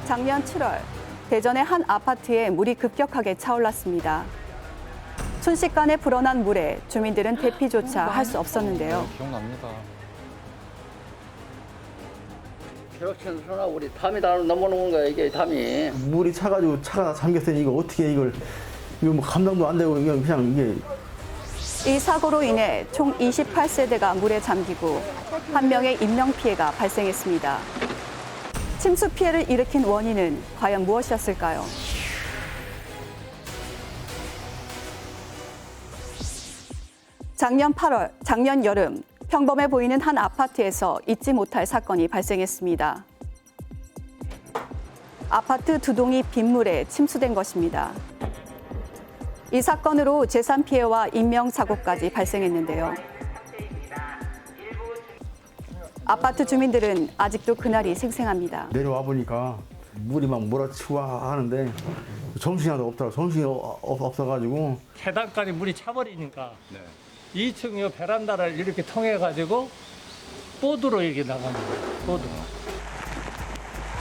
작년 7월 대전의 한 아파트에 물이 급격하게 차올랐습니다. 순식간에 불어난 물에 주민들은 대피조차 할 수 없었는데요. 기억납니다. 벼락치는 우리 담이 다 넘어오는 거야, 이게 담이. 물이 차가지고 차가 잠겼으니 이거 어떻게 이거 뭐 감당도 안 되고 그냥 이게. 이 사고로 인해 총 28세대가 물에 잠기고 한 명의 인명피해가 발생했습니다. 침수 피해를 일으킨 원인은 과연 무엇이었을까요? 작년 여름 평범해 보이는 한 아파트에서 잊지 못할 사건이 발생했습니다. 아파트 두 동이 빗물에 침수된 것입니다. 이 사건으로 재산 피해와 인명사고까지 발생했는데요. 아파트 주민들은 아직도 그날이 생생합니다. 내려와 보니까 물이 막 몰아치고 하는데 정신이 하나도 없더라고. 정신이 없어가지고. 계단까지 물이 차버리니까 2층 요 베란다를 이렇게 통해가지고 보드로 이렇게 나가는 거예요. 보드로.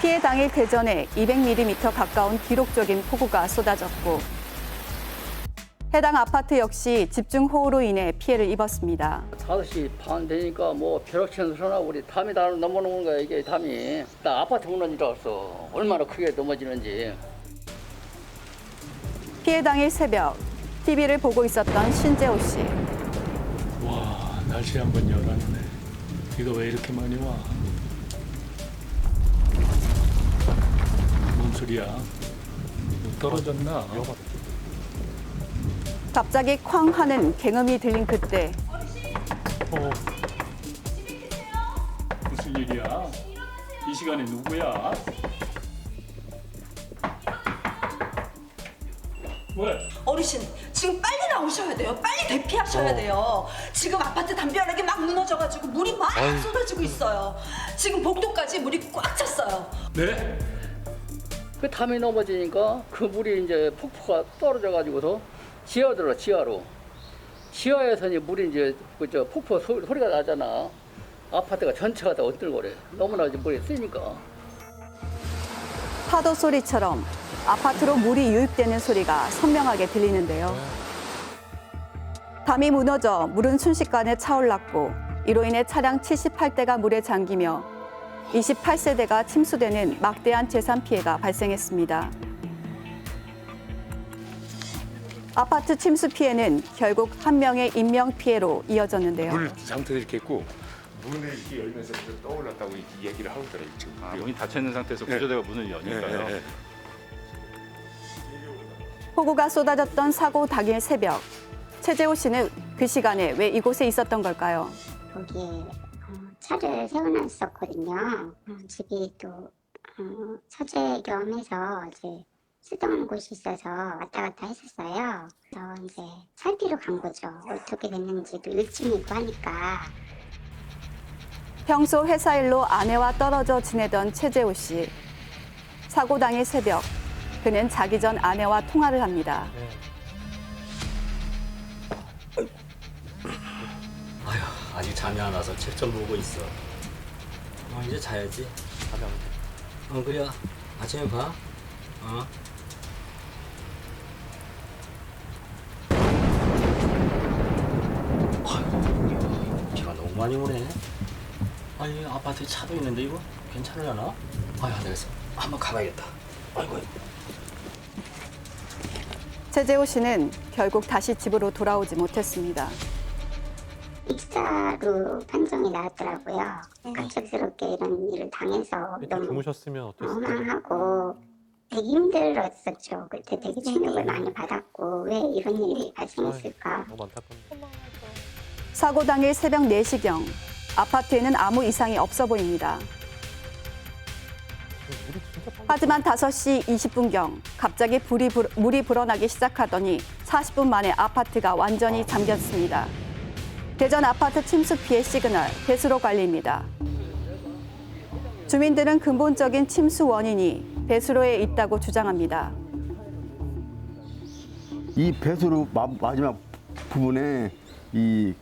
피해 당일 대전에 200mm 가까운 기록적인 폭우가 쏟아졌고 해당 아파트 역시 집중호우로 인해 피해를 입었습니다. 5시 반 되니까 뭐 벼락치는 우리 담이 다 넘어오는 거야, 이게 담이. 나 아파트 무너진 줄 알았어. 얼마나 크게 넘어지는지. 피해 당일 새벽 TV를 보고 있었던 신재호 씨. 와, 날씨 한번 열었네. 비가 왜 이렇게 많이 와? 뭔 소리야? 뭐 떨어졌나? 갑자기 쾅 하는 갱음이 들린 그때 무슨 일이야? 이 시간에 누구야? 왜? 어르신, 지금 빨리 나오셔야 돼요. 빨리 대피하셔야 돼요. 지금 아파트 담벼락이 막 무너져가지고 물이 막 쏟아지고 있어요. 지금 복도까지 물이 꽉 찼어요. 네? 그 담이 넘어지니까 그 물이 이제 폭포가 떨어져가지고서 지하 들어, 지하로. 지하에서 이제 물이 이제 그저 폭포 소리가 나잖아. 아파트가 전체가 다 엇들거려. 너무나 이제 물이 쓰니까. 파도 소리처럼 아파트로 물이 유입되는 소리가 선명하게 들리는데요. 담이 무너져 물은 순식간에 차올랐고 이로 인해 차량 78대가 물에 잠기며 28세대가 침수되는 막대한 재산 피해가 발생했습니다. 아파트 침수 피해는 결국 한 명의 인명 피해로 이어졌는데요. 물 상태도 이렇게 있고 문을 이렇게 열면서 떠올랐다고 이렇게 얘기를 하더라고요. 지금. 문이 닫혀 있는 상태에서 구조대가 문을 여니까요. 폭우가 쏟아졌던 사고 당일 새벽, 최재호 씨는 그 시간에 왜 이곳에 있었던 걸까요? 거기에 차를 세워놨었거든요. 집이 또 서재 겸해서 이제 쓰던 곳이 있어서 왔다 갔다 했었어요. 그래서 이제 살피러 간 거죠. 어떻게 됐는지도 1층이고 하니까. 평소 회사 일로 아내와 떨어져 지내던 최재호 씨. 사고 당일 새벽, 그는 자기 전 아내와 통화를 합니다. 아휴, 아직 잠이 안 와서 책 좀 보고 있어. 이제 자야지. 그래. 아침에 봐. 아휴, 비가 너무 많이 오네. 아니, 아파트에 차도 있는데 이거 괜찮으려나? 아휴, 안 되겠어. 한번 가봐야겠다. 아이고. 최재호 씨는 결국 다시 집으로 돌아오지 못했습니다. 익사로 판정이 나왔더라고요. 갑작스럽게 이런 일을 당해서 너무 주무셨으면 어땠을까요? 원망하고 되게 힘들었었죠. 그때 되게 충격을 많이 받았고 왜 이런 일이 발생했을까. 너무 안타깝네요. 사고 당일 새벽 4시경, 아파트에는 아무 이상이 없어 보입니다. 하지만 5시 20분경 갑자기 물이 불어나기 시작하더니 40분 만에 아파트가 완전히 잠겼습니다. 대전 아파트 침수 피해 시그널, 배수로 관리입니다. 주민들은 근본적인 침수 원인이 배수로에 있다고 주장합니다. 이 배수로 마지막 부분에 이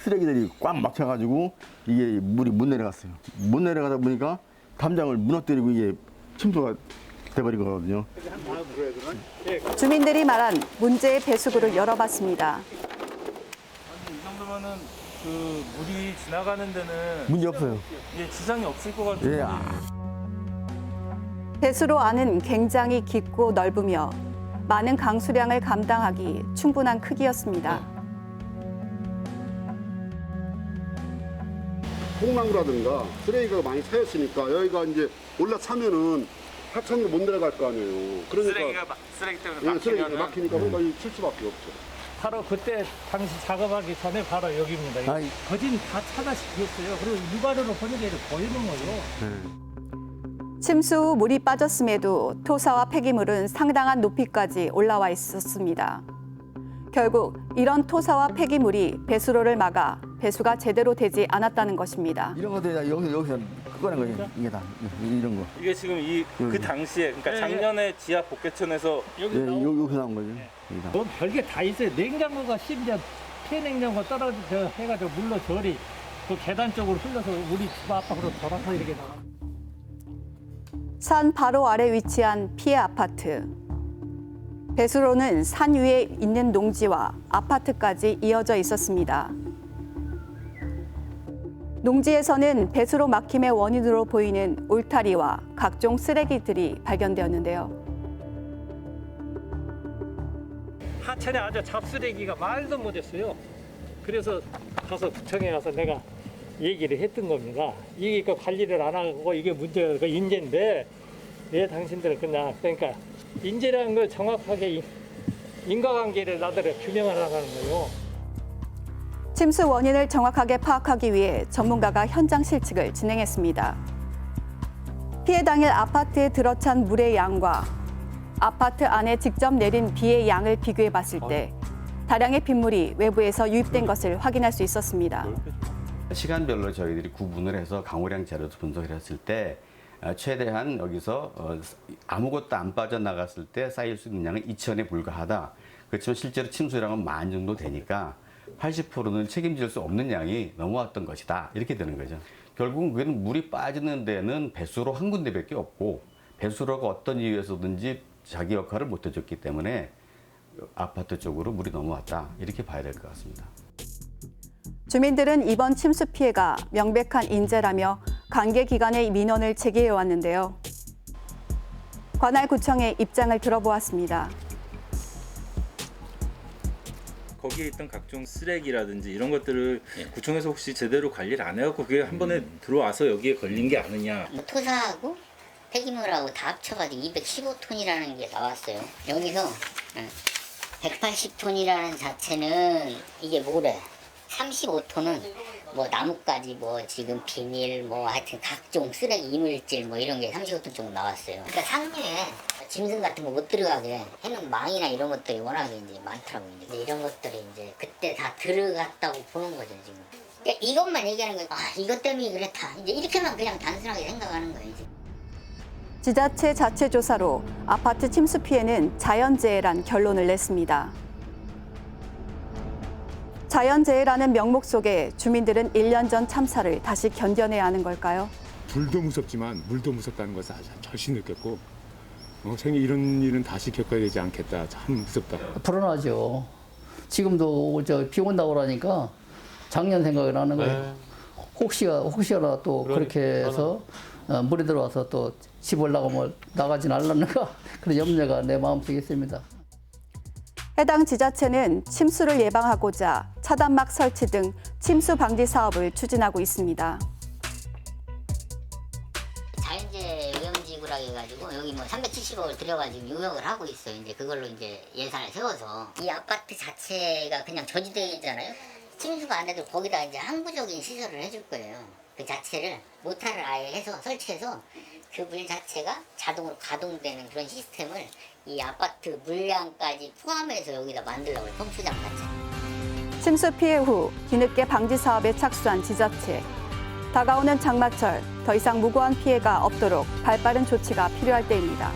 쓰레기들이 꽉 막혀가지고 이게 물이 못 내려갔어요. 못 내려가다 보니까 담장을 무너뜨리고 이게 침수가 돼버린 거거든요. 주민들이 말한 문제의 배수구를 열어봤습니다. 이 정도면은 그 물이 지나가는 데는 문제 없어요. 예, 지장이 없을 것 같은데. 예, 배수로 안은 굉장히 깊고 넓으며 많은 강수량을 감당하기 충분한 크기였습니다. 콩나무라든가 쓰레기가 많이 차였으니까 여기가 이제 올라차면은 하천으로 못 내려갈 거 아니에요. 그러니까 쓰레기 때문에 예, 쓰레기가 막히면은 막히니까 그러니까 여기 칠 수밖에 없죠. 바로 그때 당시 작업하기 전에 바로 여기입니다. 아이. 거진 다 차다시피였어요. 그리고 일반으로 보니까 이렇게 보이는 거예요. 침수 후 물이 빠졌음에도 토사와 폐기물은 상당한 높이까지 올라와 있었습니다. 결국 이런 토사와 폐기물이 배수로를 막아 배수가 제대로 되지 않았다는 것입니다. 이런 것도 여기서 꺼낸 거예요. 이게 다 이런 거. 이게 지금 그 당시에 그러니까 작년에 지하 복개천에서 여기 예, 나오고 여기서 나온 거죠. 여기다. 뭐 별게 다 있어요. 냉장고가 심지어 폐냉장고 떨어져 해가지고 물로 절이 그 계단 쪽으로 흘러서 우리 집 앞으로 돌아서 이렇게 나와. 산 바로 아래 위치한 피해 아파트. 배수로는 산 위에 있는 농지와 아파트까지 이어져 있었습니다. 농지에서는 배수로 막힘의 원인으로 보이는 울타리와 각종 쓰레기들이 발견되었는데요. 하천에 아주 잡쓰레기가 말도 못했어요. 그래서 가서 구청에 가서 내가 얘기를 했던 겁니다. 이게 그 관리를 안 하고 이게 문제가 인재인데 왜 당신들은 그러니까 인재라는 걸 정확하게 인과관계를 나들이 규명하라는 거예요. 침수 원인을 정확하게 파악하기 위해 전문가가 현장 실측을 진행했습니다. 피해 당일 아파트에 들어찬 물의 양과 아파트 안에 직접 내린 비의 양을 비교해 봤을 때 다량의 빗물이 외부에서 유입된 것을 확인할 수 있었습니다. 시간별로 저희들이 구분을 해서 강우량 재료도 분석을 했을 때 최대한 여기서 아무것도 안 빠져나갔을 때 쌓일 수 있는 양은 2천에 불과하다. 그렇지만 실제로 침수량은 10,000 정도 되니까 80%는 책임질 수 없는 양이 넘어왔던 것이다. 이렇게 되는 거죠. 결국은 그는 물이 빠지는 데는 배수로 한 군데밖에 없고 배수로가 어떤 이유에서든지 자기 역할을 못 해줬기 때문에 아파트 쪽으로 물이 넘어왔다. 이렇게 봐야 될 것 같습니다. 주민들은 이번 침수 피해가 명백한 인재라며 관계기관의 민원을 제기해 왔는데요. 관할구청의 입장을 들어보았습니다. 거기에 있던 각종 쓰레기라든지 이런 것들을 구청에서 혹시 제대로 관리를 안 해갖고 그게 한 번에 들어와서 여기에 걸린 게 아니냐. 토사하고 폐기물하고 다 합쳐가지고 215톤이라는 게 나왔어요. 여기서 180톤이라는 자체는 이게 뭐래? 35톤은 뭐 나뭇가지 뭐 지금 비닐 뭐 하여튼 각종 쓰레기 이물질 뭐 이런 게 35톤 정도 나왔어요. 그러니까 상류에 짐승 같은 거 못 들어가게 해놓은 망이나 이런 것들이 워낙에 이제 많더라고요. 근데 이런 것들이 이제 그때 다 들어갔다고 보는 거죠 지금. 그러니까 이것만 얘기하는 거예요. 아 이것 때문에 그랬다. 이제 이렇게만 그냥 단순하게 생각하는 거예요. 이제. 지자체 자체 조사로 아파트 침수 피해는 자연재해란 결론을 냈습니다. 자연재해라는 명목 속에 주민들은 1년 전 참사를 다시 견뎌내야 하는 걸까요? 불도 무섭지만 물도 무섭다는 것을 아주 절실히 느꼈고 생애 이런 일은 다시 겪어야 되지 않겠다. 참 무섭다. 불안하죠. 지금도 비 온다고 그러니까 작년 생각이 나는 거예요. 혹시나 또 그렇게 해서 물이 들어와서 또 집을 나가진 않을는가 그런 염려가 내 마음속에 있습니다. 해당 지자체는 침수를 예방하고자 차단막 설치 등 침수 방지 사업을 추진하고 있습니다. 자연재해 위험지구라 해가지고 여기 뭐 370억을 들여가지고 유역을 하고 있어요. 이제 그걸로 이제 예산을 세워서 이 아파트 자체가 그냥 저지되어 있잖아요. 침수가 안 돼도 거기다 이제 항구적인 시설을 해줄 거예요. 그 자체를 모타를 아예 해서 설치해서 그 물 자체가 자동으로 가동되는 그런 시스템을 이 아파트 물량까지 포함해서 여기다 만들려고 해요. 펌프장 자체. 침수 피해 후 뒤늦게 방지 사업에 착수한 지자체. 다가오는 장마철 더 이상 무고한 피해가 없도록 발빠른 조치가 필요할 때입니다.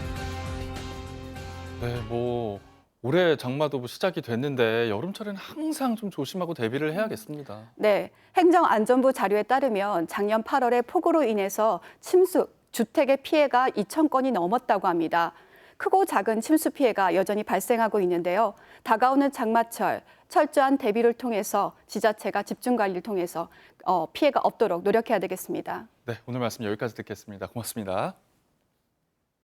네, 뭐 올해 장마도 시작이 됐는데 여름철에는 항상 좀 조심하고 대비를 해야겠습니다. 네, 행정안전부 자료에 따르면 작년 8월에 폭우로 인해서 침수 주택의 피해가 2,000건이 넘었다고 합니다. 크고 작은 침수 피해가 여전히 발생하고 있는데요. 다가오는 장마철, 철저한 대비를 통해서 지자체가 집중 관리를 통해서 피해가 없도록 노력해야 되겠습니다. 네, 오늘 말씀 여기까지 듣겠습니다. 고맙습니다.